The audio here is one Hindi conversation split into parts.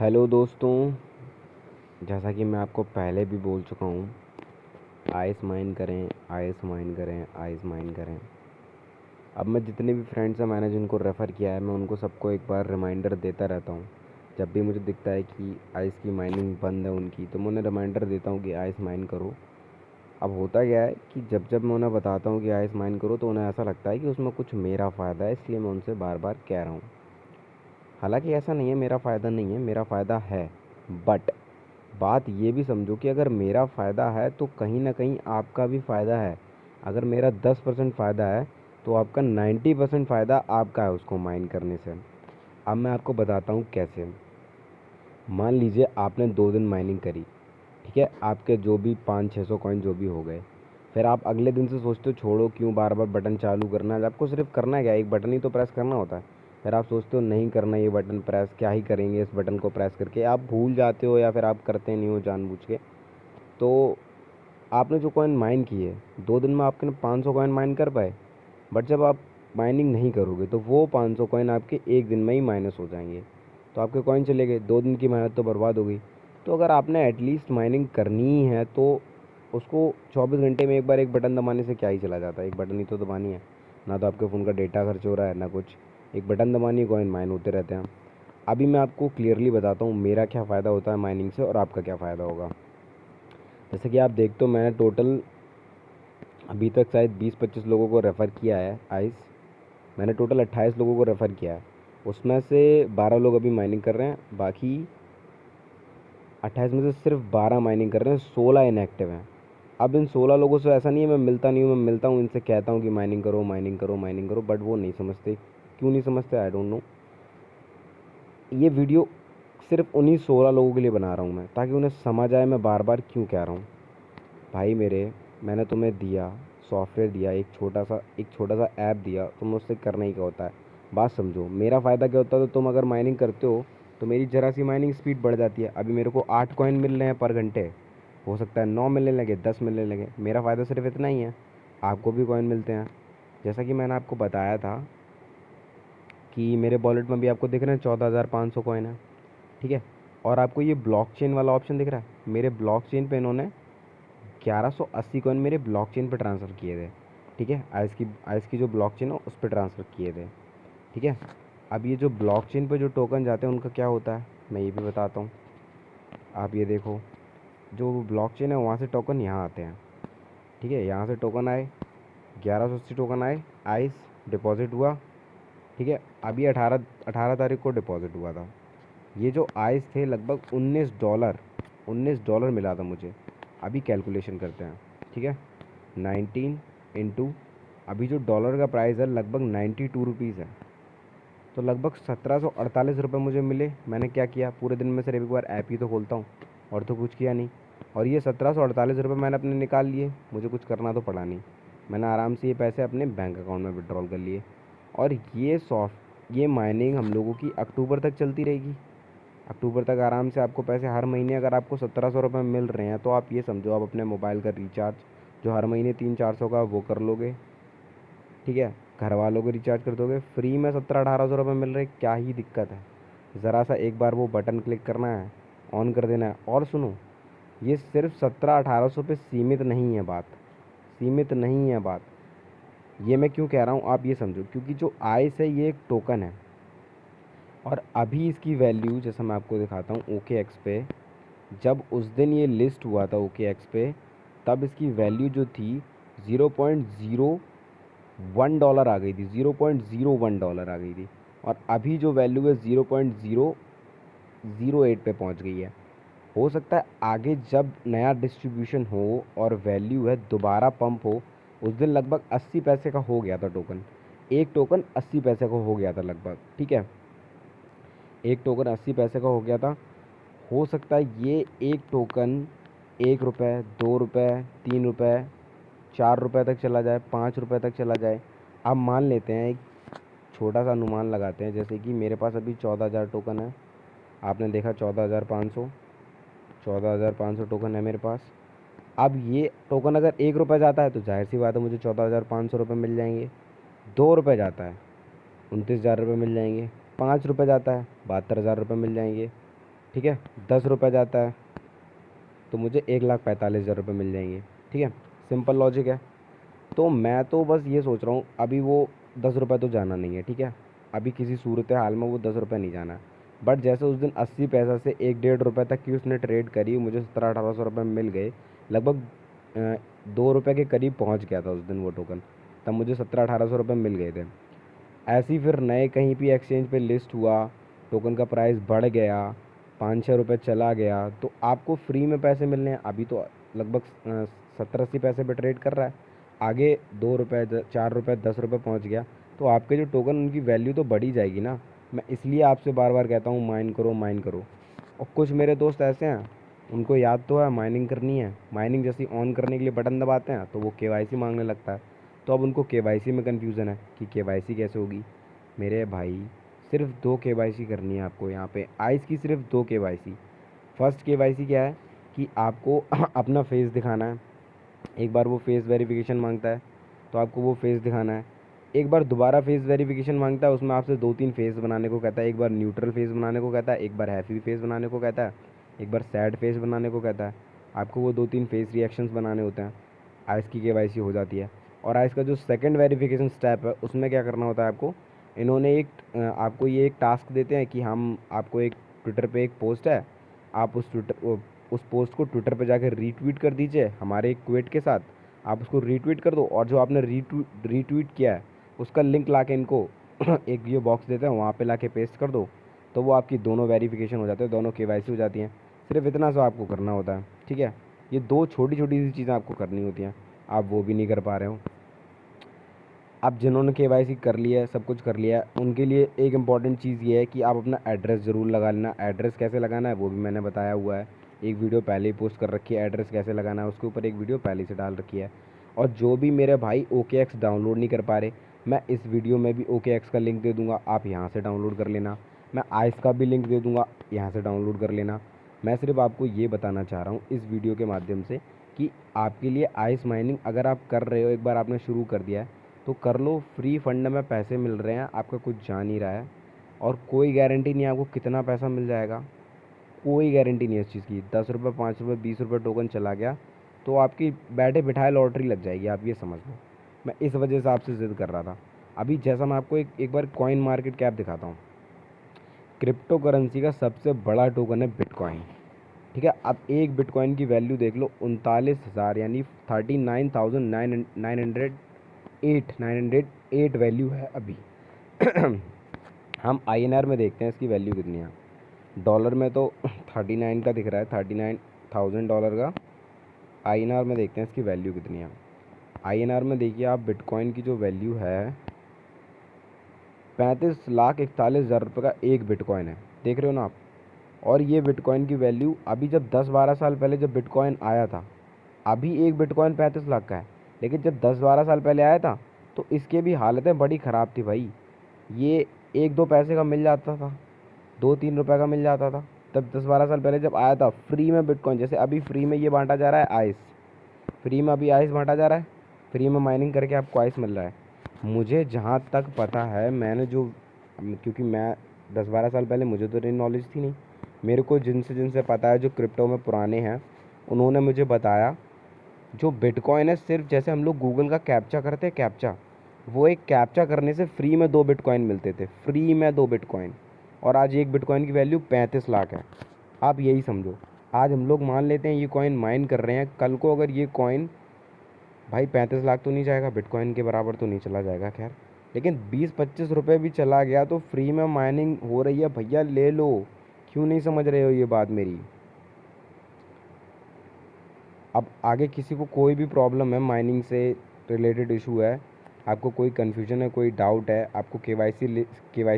हेलो दोस्तों। जैसा कि मैं आपको पहले भी बोल चुका हूँ, आइस माइन करें, आइस माइन करें, आइस माइन करें। अब मैं जितने भी फ्रेंड्स हैं, मैंने जिनको रेफ़र किया है, मैं उनको सबको एक बार रिमाइंडर देता रहता हूँ। जब भी मुझे दिखता है कि आइस की माइनिंग बंद है उनकी, तो मैं उन्हें रिमाइंडर देता हूँ कि आइस माइन करो। अब होता क्या है कि जब जब मैं उन्हें बताता हूँ कि आइस माइन करो, तो उन्हें ऐसा लगता है कि उसमें कुछ मेरा फ़ायदा है, इसलिए मैं उनसे बार बार कह रहा हूँ। हालांकि ऐसा नहीं है, मेरा फ़ायदा नहीं है, मेरा फ़ायदा है। बट बात ये भी समझो कि अगर मेरा फ़ायदा है तो कहीं ना कहीं आपका भी फ़ायदा है। अगर मेरा 10% फ़ायदा है तो आपका 90% फ़ायदा आपका है उसको माइन करने से। अब मैं आपको बताता हूँ कैसे। मान लीजिए आपने 2 दिन माइनिंग करी, ठीक है, आपके जो भी 500-600 कॉइन जो भी हो गए। फिर आप अगले दिन से सोचते हो छोड़ो, क्यों बार बार बटन चालू करना है, आपको सिर्फ करना है क्या, एक बटन ही तो प्रेस करना होता है। फिर आप सोचते हो नहीं करना ये बटन प्रेस, क्या ही करेंगे इस बटन को प्रेस करके, आप भूल जाते हो या फिर आप करते नहीं हो जानबूझ के। तो आपने जो कॉइन माइन की है, 2 दिन में आपने 500 कॉइन माइन कर पाए। बट जब आप माइनिंग नहीं करोगे तो वो 500 कॉइन आपके एक दिन में ही माइनस हो जाएंगे, तो आपके कॉइन चले गए, 2 दिन की मेहनत तो बर्बाद हो गई। तो अगर आपने एटलीस्ट माइनिंग करनी ही है तो उसको 24 घंटे में एक बार एक बटन दबाने से क्या ही चला जाता है। एक बटन ही तो दबानी है, ना तो आपके फ़ोन का डेटा खर्च हो रहा है ना कुछ। एक बटन दबानी, कॉइन माइन होते रहते हैं। अभी मैं आपको क्लियरली बताता हूँ मेरा क्या फ़ायदा होता है माइनिंग से और आपका क्या फ़ायदा होगा। जैसे कि आप देखते हो, मैंने टोटल अभी तक शायद 20-25 लोगों को रेफ़र किया है आइस। मैंने टोटल 28 लोगों को रेफ़र किया है, उसमें से 12 लोग अभी माइनिंग कर रहे हैं, बाकी 28 में से सिर्फ 12 माइनिंग कर रहे हैं, 16 इनएक्टिव हैं। अब इन 16 लोगों से ऐसा नहीं है मैं मिलता नहीं हूँ, मैं मिलता हूँ, इनसे कहता हूँ कि माइनिंग करो, माइनिंग करो, माइनिंग करो, बट वो नहीं समझते। क्यों नहीं समझते, आई डोंट नो। ये वीडियो सिर्फ उन्हीं 16 लोगों के लिए बना रहा हूँ मैं, ताकि उन्हें समझ आए मैं बार बार क्यों कह रहा हूँ। भाई मेरे, मैंने तुम्हें दिया सॉफ्टवेयर, दिया एक छोटा सा ऐप दिया, तुम्हें उससे करना ही क्या होता है। बात समझो, मेरा फ़ायदा क्या होता है, तो तुम अगर माइनिंग करते हो तो मेरी ज़रा सी माइनिंग स्पीड बढ़ जाती है। अभी मेरे को 8 कॉइन मिल रहे हैं पर घंटे, हो सकता है 9 मिलने लगे, 10 मिलने लगे, मेरा फ़ायदा सिर्फ इतना ही है। आपको भी कॉइन मिलते हैं। जैसा कि मैंने आपको बताया था कि मेरे वॉलेट में भी आपको दिख रहे हैं 14,500 कॉइन है, ठीक है। और आपको ये ब्लॉकचेन वाला ऑप्शन दिख रहा है, मेरे ब्लॉकचेन पे इन्होंने 1180 कॉइन मेरे ब्लॉकचेन पे ट्रांसफ़र किए थे, ठीक है। आइस की जो ब्लॉकचेन है उस पर ट्रांसफ़र किए थे, ठीक है। अब ये जो ब्लॉकचेन पे जो टोकन जाते हैं उनका क्या होता है मैं ये भी बताता हूँ। आप ये देखो, जो ब्लॉकचेन है वहाँ से टोकन यहाँ आते हैं, ठीक है। यहाँ से टोकन आए, 1180 टोकन आए, आइस डिपॉज़िट हुआ, ठीक है। अभी 18 तारीख को डिपॉज़िट हुआ था। ये जो आइस थे लगभग $19 मिला था मुझे। अभी कैलकुलेशन करते हैं, ठीक है। 19 इंटू, अभी जो डॉलर का प्राइस है लगभग 92 रुपीज़ है, तो लगभग 1748 रुपये मुझे मिले। मैंने क्या किया, पूरे दिन में सिर्फ एक बार ऐप ही तो खोलता हूँ और तो कुछ किया नहीं, और ये 1748 रुपये मैंने अपने निकाल लिए, मुझे कुछ करना तो पड़ा नहीं। मैंने आराम से ये पैसे अपने बैंक अकाउंट में विड्रॉल कर लिए। और ये माइनिंग हम लोगों की अक्टूबर तक चलती रहेगी। अक्टूबर तक आराम से आपको पैसे हर महीने, अगर आपको 1700 रुपये मिल रहे हैं तो आप ये समझो आप अपने मोबाइल का रिचार्ज जो हर महीने 300-400 का वो कर लोगे, ठीक है। घर वालों को रिचार्ज कर दोगे, फ्री में 1700-1800 रुपये मिल रहे, क्या ही दिक्कत है। ज़रा सा एक बार वो बटन क्लिक करना है, ऑन कर देना है। और सुनो, ये सिर्फ 1700-1800 पे सीमित नहीं है बात, सीमित नहीं है बात। ये मैं क्यों कह रहा हूँ आप ये समझो, क्योंकि जो आइस है ये एक टोकन है, और अभी इसकी वैल्यू जैसा मैं आपको दिखाता हूँ ओके एक्स पे, जब उस दिन ये लिस्ट हुआ था ओके एक्स पे, तब इसकी वैल्यू जो थी $0.01 आ गई थी, $0.01 आ गई थी। और अभी जो वैल्यू है 0.008 पे पहुंच गई है। हो सकता है आगे जब नया डिस्ट्रीब्यूशन हो और वैल्यू है दोबारा पंप हो, उस दिन लगभग 80 पैसे का हो गया था टोकन। एक टोकन 80 पैसे का हो गया था लगभग, ठीक है। एक टोकन 80 पैसे का हो गया था। हो सकता है ये एक टोकन 1 रुपये, 2 रुपये, 3 रुपये, 4 रुपये तक चला जाए, 5 रुपये तक चला जाए। अब मान लेते हैं, एक छोटा सा अनुमान लगाते हैं, जैसे कि मेरे पास अभी 14,000 टोकन है। आपने देखा 14,500 टोकन है मेरे पास। अब ये टोकन अगर 1 रुपये जाता है तो जाहिर सी बात है मुझे 14,500 रुपये मिल जाएंगे। 2 रुपये जाता है 29,000 रुपये मिल जाएंगे। 5 रुपये जाता है 72,000 रुपये मिल जाएंगे। ठीक है, 10 रुपये जाता है तो मुझे 1,45,000 रुपये मिल जाएंगे। ठीक है, सिंपल लॉजिक है। तो मैं तो बस ये सोच रहा हूँ, अभी वो 10 रुपये तो जाना नहीं है। ठीक है, अभी किसी सूरत हाल में वो 10 रुपये नहीं जाना है। बट जैसे उस दिन 80 पैसा से 1-1.5 रुपये तक की उसने ट्रेड करी, मुझे 1700-1800 रुपये मिल गए। लगभग 2 रुपये के करीब पहुँच गया था उस दिन वो टोकन, तब मुझे 1700-1800 रुपये मिल गए थे। ऐसे ही फिर नए कहीं भी एक्सचेंज पे लिस्ट हुआ, टोकन का प्राइस बढ़ गया, 5-6 रुपये चला गया, तो आपको फ्री में पैसे मिलने हैं। अभी तो लगभग 70-80 पैसे पे ट्रेड कर रहा है, आगे 2 रुपये 4 रुपये 10 रुपये पहुंच गया, तो आपके जो टोकन उनकी वैल्यू तो बढ़ी जाएगी ना। मैं इसलिए आपसे बार बार कहता हूँ माइन करो माइन करो। और कुछ मेरे दोस्त ऐसे हैं, उनको याद तो है माइनिंग करनी है, माइनिंग जैसी ऑन करने के लिए बटन दबाते हैं तो वो केवाईसी मांगने लगता है। तो अब उनको केवाईसी में कन्फ्यूज़न है कि केवाईसी कैसे होगी। मेरे भाई, सिर्फ 2 केवाईसी करनी है आपको यहाँ पे, आइस की सिर्फ 2 केवाईसी। फर्स्ट केवाईसी क्या है कि आपको अपना फेस दिखाना है। एक बार वो फेस वेरिफिकेशन मांगता है तो आपको वो फेस दिखाना है। एक बार दोबारा फेस वेरिफिकेशन मांगता है, उसमें आपसे 2-3 फेस बनाने को कहता है। एक बार न्यूट्रल फेस बनाने को कहता है, एक बार हैप्पी फेस बनाने को कहता है, एक बार सैड फेस बनाने को कहता है। आपको वो 2-3 फेस रिएक्शंस बनाने होते हैं, आइस की केवाईसी हो जाती है। और आइस का जो सेकंड वेरिफिकेशन स्टेप है उसमें क्या करना होता है आपको, इन्होंने आपको ये एक टास्क देते हैं कि हम आपको एक ट्विटर पे एक पोस्ट है, आप उस पोस्ट को ट्विटर पे जाकर रीट्वीट कर दीजिए हमारे एक क्वेट के साथ। आप उसको रीट्वीट कर दो, और जो आपने रीट्वीट किया है उसका लिंक ला के इनको एक ये बॉक्स देते हैं, वहाँ पे ला के पेस्ट कर दो, तो वो आपकी दोनों वेरिफिकेशन हो जाते हैं, दोनों केवाईसी हो जाती हैं। सिर्फ इतना सा आपको करना होता है। ठीक है, ये 2 छोटी छोटी सी चीज़ें आपको करनी होती हैं, आप वो भी नहीं कर पा रहे हो। अब जिन्होंने केवाईसी कर लिया है, सब कुछ कर लिया है, उनके लिए एक इम्पॉर्टेंट चीज़ ये है कि आप अपना एड्रेस ज़रूर लगा लेना। एड्रेस कैसे लगाना है वो भी मैंने बताया हुआ है, एक वीडियो पहले ही पोस्ट कर रखी है। एड्रेस कैसे लगाना है उसके ऊपर एक वीडियो पहले से डाल रखी है। और जो भी मेरे भाई OKX डाउनलोड नहीं कर पा रहे, मैं इस वीडियो में भी OKX का लिंक दे दूँगा, आप यहाँ से डाउनलोड कर लेना। मैं आइस का भी लिंक दे दूँगा, यहाँ से डाउनलोड कर लेना। मैं सिर्फ आपको ये बताना चाह रहा हूँ इस वीडियो के माध्यम से कि आपके लिए आइस माइनिंग अगर आप कर रहे हो, एक बार आपने शुरू कर दिया है तो कर लो। फ्री फंड में पैसे मिल रहे हैं, आपका कुछ जा नहीं रहा है, और कोई गारंटी नहीं है आपको कितना पैसा मिल जाएगा। कोई गारंटी नहीं है इस चीज़ की। 10 रुपये 5 रुपये 20 रुपये टोकन चला गया तो आपकी बैठे बिठाए लॉटरी लग जाएगी, आप ये समझ लो। मैं इस वजह से आपसे ज़िद कर रहा था। अभी जैसा मैं आपको एक बार कॉइन मार्केट कैप दिखाता हूँ। क्रिप्टो करेंसी का सबसे बड़ा टोकन है बिटकॉइन। ठीक है, अब एक बिटकॉइन की वैल्यू देख लो, 39,000 यानी 39,908 वैल्यू है अभी। हम INR में देखते हैं इसकी वैल्यू कितनी है। डॉलर में तो 39 का दिख रहा है, $39,000 का। INR में देखते हैं इसकी वैल्यू कितनी है। INR में देखिए आप, बिटकॉइन की जो वैल्यू है 35,41,000 रुपये का एक बिटकॉइन है, देख रहे हो ना आप। और ये बिटकॉइन की वैल्यू अभी जब 10-12 साल पहले जब बिटकॉइन आया था, अभी एक बिटकॉइन 35 लाख का है, लेकिन जब 10-12 साल पहले आया था तो इसके भी हालतें बड़ी ख़राब थी भाई। ये 1-2 पैसे का मिल जाता था, 2-3 रुपये का मिल जाता था। तब 10-12 साल पहले जब आया था फ्री में बिटकॉइन, जैसे अभी फ्री में ये बांटा जा रहा है आइस, फ्री में अभी आइस बांटा जा रहा है, फ्री में माइनिंग करके आपको आइस मिल रहा है। मुझे जहाँ तक पता है, मैंने जो, क्योंकि मैं 10-12 साल पहले मुझे तो इतनी नॉलेज थी नहीं, मेरे को जिनसे जिनसे पता है जो क्रिप्टो में पुराने हैं, उन्होंने मुझे बताया जो बिटकॉइन है, सिर्फ जैसे हम लोग गूगल का कैप्चा करते हैं, कैप्चा, वो एक कैप्चा करने से फ्री में 2 बिटकॉइन मिलते थे, फ्री में 2 बिटकॉइन। और आज एक बिटकॉइन की वैल्यू 35 लाख है। आप यही समझो, आज हम लोग मान लेते हैं ये कॉइन माइन कर रहे हैं, कल को अगर ये कॉइन भाई 35 लाख तो नहीं जाएगा, बिटकॉइन के बराबर तो नहीं चला जाएगा खैर, लेकिन 20-25 रुपये भी चला गया तो फ्री में माइनिंग हो रही है भैया, ले लो। क्यों नहीं समझ रहे हो ये बात मेरी। अब आगे किसी को कोई भी प्रॉब्लम है, माइनिंग से रिलेटेड इशू है, आपको कोई कन्फ्यूजन है, कोई डाउट है, आपको केवाईसी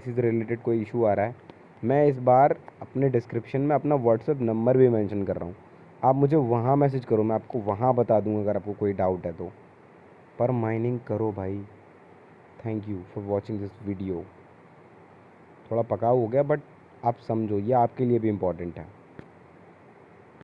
से रिलेटेड कोई इशू आ रहा है, मैं इस बार अपने डिस्क्रिप्शन में अपना व्हाट्सएप नंबर भी मेंशन कर रहा हूँ, आप मुझे वहाँ मैसेज करो, मैं आपको वहाँ बता दूँगा अगर आपको कोई डाउट है तो। पर माइनिंग करो भाई। Thank you for watching this video. थोड़ा पकाऊ हो गया बट आप समझो, ये आपके लिए भी इम्पोर्टेंट है।